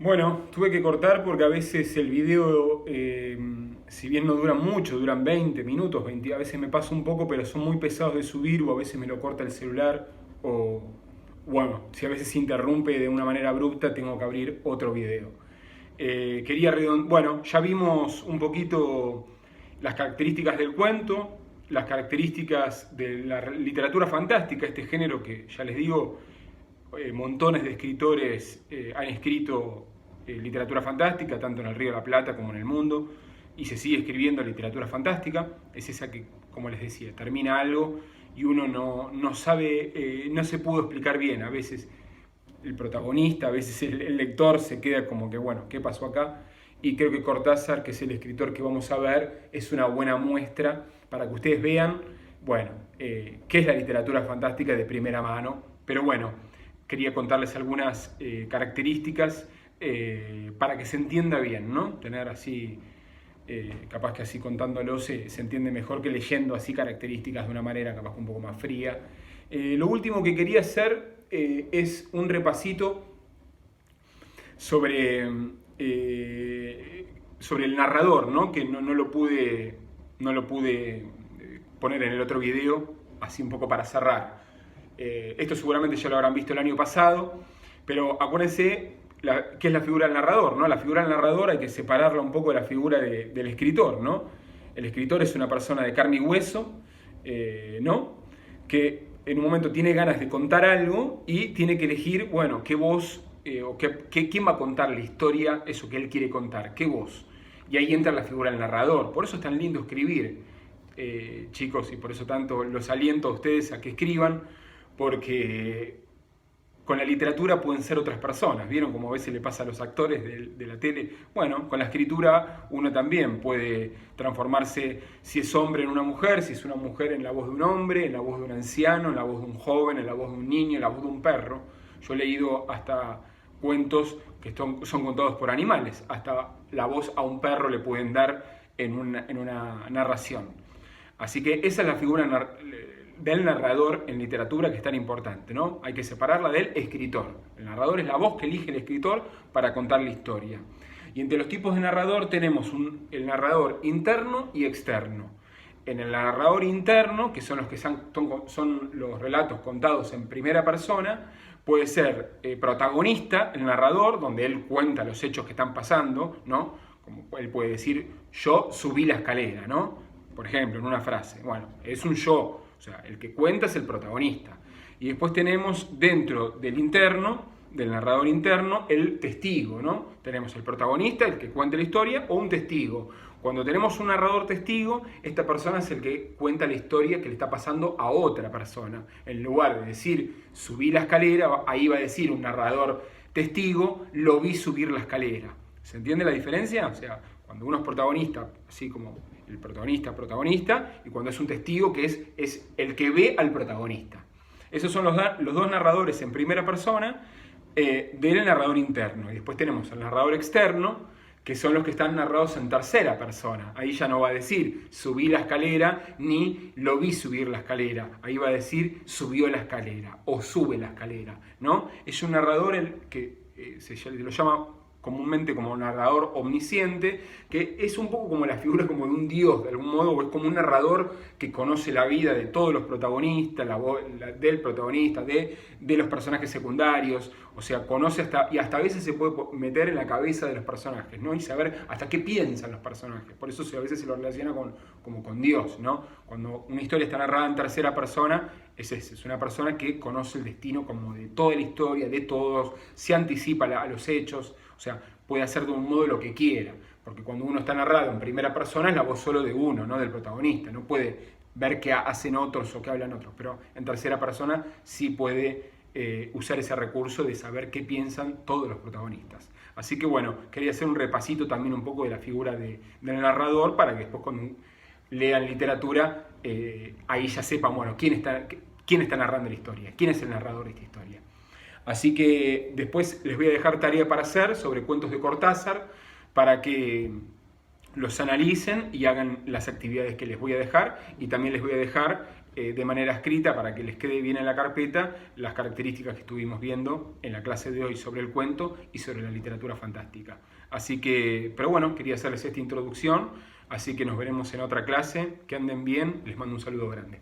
Bueno, tuve que cortar porque a veces el video, si bien no duran mucho, duran 20 minutos, 20, a veces me pasa un poco, pero son muy pesados de subir o a veces me lo corta el celular o, bueno, si a veces se interrumpe de una manera abrupta, tengo que abrir otro video. Bueno, ya vimos un poquito las características del cuento, las características de la literatura fantástica, este género que ya les digo, montones de escritores han escrito literatura fantástica, tanto en el Río de la Plata como en el mundo, y se sigue escribiendo literatura fantástica. Es esa que, como les decía, termina algo y uno no sabe, no se pudo explicar bien. A veces el protagonista, a veces el lector se queda como que, bueno, ¿qué pasó acá? Y creo que Cortázar, que es el escritor que vamos a ver, es una buena muestra para que ustedes vean, bueno, qué es la literatura fantástica de primera mano. Pero bueno, quería contarles algunas características para que se entienda bien, ¿no? Tener así, capaz que así contándolo se entiende mejor que leyendo así características de una manera capaz que un poco más fría. Lo último que quería hacer es un repasito sobre, sobre el narrador, ¿no? Que no lo pude poner en el otro video, así un poco para cerrar. Esto seguramente ya lo habrán visto el año pasado, pero acuérdense qué es la figura del narrador, ¿no? La figura del narrador hay que separarla un poco de la figura del escritor, ¿no? El escritor es una persona de carne y hueso, ¿no? Que en un momento tiene ganas de contar algo y tiene que elegir, bueno, qué voz o quién va a contar la historia, eso que él quiere contar, qué voz. Y ahí entra la figura del narrador. Por eso es tan lindo escribir, chicos, y por eso tanto los aliento a ustedes a que escriban, porque con la literatura pueden ser otras personas. ¿Vieron cómo a veces le pasa a los actores de la tele? Bueno, con la escritura uno también puede transformarse, si es hombre, en una mujer, si es una mujer en la voz de un hombre, en la voz de un anciano, en la voz de un joven, en la voz de un niño, en la voz de un perro. Yo he leído hasta cuentos que son contados por animales. Hasta la voz a un perro le pueden dar en una narración. Así que esa es la figura del narrador en literatura, que es tan importante, ¿no? Hay que separarla del escritor. El narrador es la voz que elige el escritor para contar la historia. Y entre los tipos de narrador tenemos el narrador interno y externo. En el narrador interno, que son los que son los relatos contados en primera persona, puede ser protagonista, el narrador, donde él cuenta los hechos que están pasando, ¿no? Como él puede decir, yo subí la escalera, ¿no? Por ejemplo, en una frase. Bueno, es un yo. O sea, el que cuenta es el protagonista. Y después tenemos dentro del interno, del narrador interno, el testigo, ¿no? Tenemos el protagonista, el que cuenta la historia, o un testigo. Cuando tenemos un narrador testigo, esta persona es el que cuenta la historia que le está pasando a otra persona. En lugar de decir, subí la escalera, ahí va a decir un narrador testigo, lo vi subir la escalera. ¿Se entiende la diferencia? O sea, cuando uno es protagonista, así como el protagonista, y cuando es un testigo, que es el que ve al protagonista. Esos son los dos narradores en primera persona del narrador interno. Y después tenemos el narrador externo, que son los que están narrados en tercera persona. Ahí ya no va a decir subí la escalera, ni lo vi subir la escalera. Ahí va a decir subió la escalera o sube la escalera, ¿no? Es un narrador que se lo llama comúnmente como narrador omnisciente, que es un poco como la figura como de un dios, de algún modo, es como un narrador que conoce la vida de todos los protagonistas, del protagonista, de los personajes secundarios, o sea, conoce y hasta a veces se puede meter en la cabeza de los personajes, ¿no? Y saber hasta qué piensan los personajes. Por eso a veces se lo relaciona como con Dios, ¿no? Cuando una historia está narrada en tercera persona, es una persona que conoce el destino como de toda la historia, de todos, se anticipa a los hechos. O sea, puede hacer de un modo lo que quiera, porque cuando uno está narrado en primera persona es la voz solo de uno, no del protagonista, no puede ver qué hacen otros o qué hablan otros, pero en tercera persona sí puede usar ese recurso de saber qué piensan todos los protagonistas. Así que bueno, quería hacer un repasito también un poco de la figura del narrador para que después cuando lean literatura ahí ya sepan, bueno, quién está narrando la historia, quién es el narrador de esta historia. Así que después les voy a dejar tarea para hacer sobre cuentos de Cortázar para que los analicen y hagan las actividades que les voy a dejar, y también les voy a dejar de manera escrita para que les quede bien en la carpeta las características que estuvimos viendo en la clase de hoy sobre el cuento y sobre la literatura fantástica. Así que, pero bueno, quería hacerles esta introducción, así que nos veremos en otra clase. Que anden bien, les mando un saludo grande.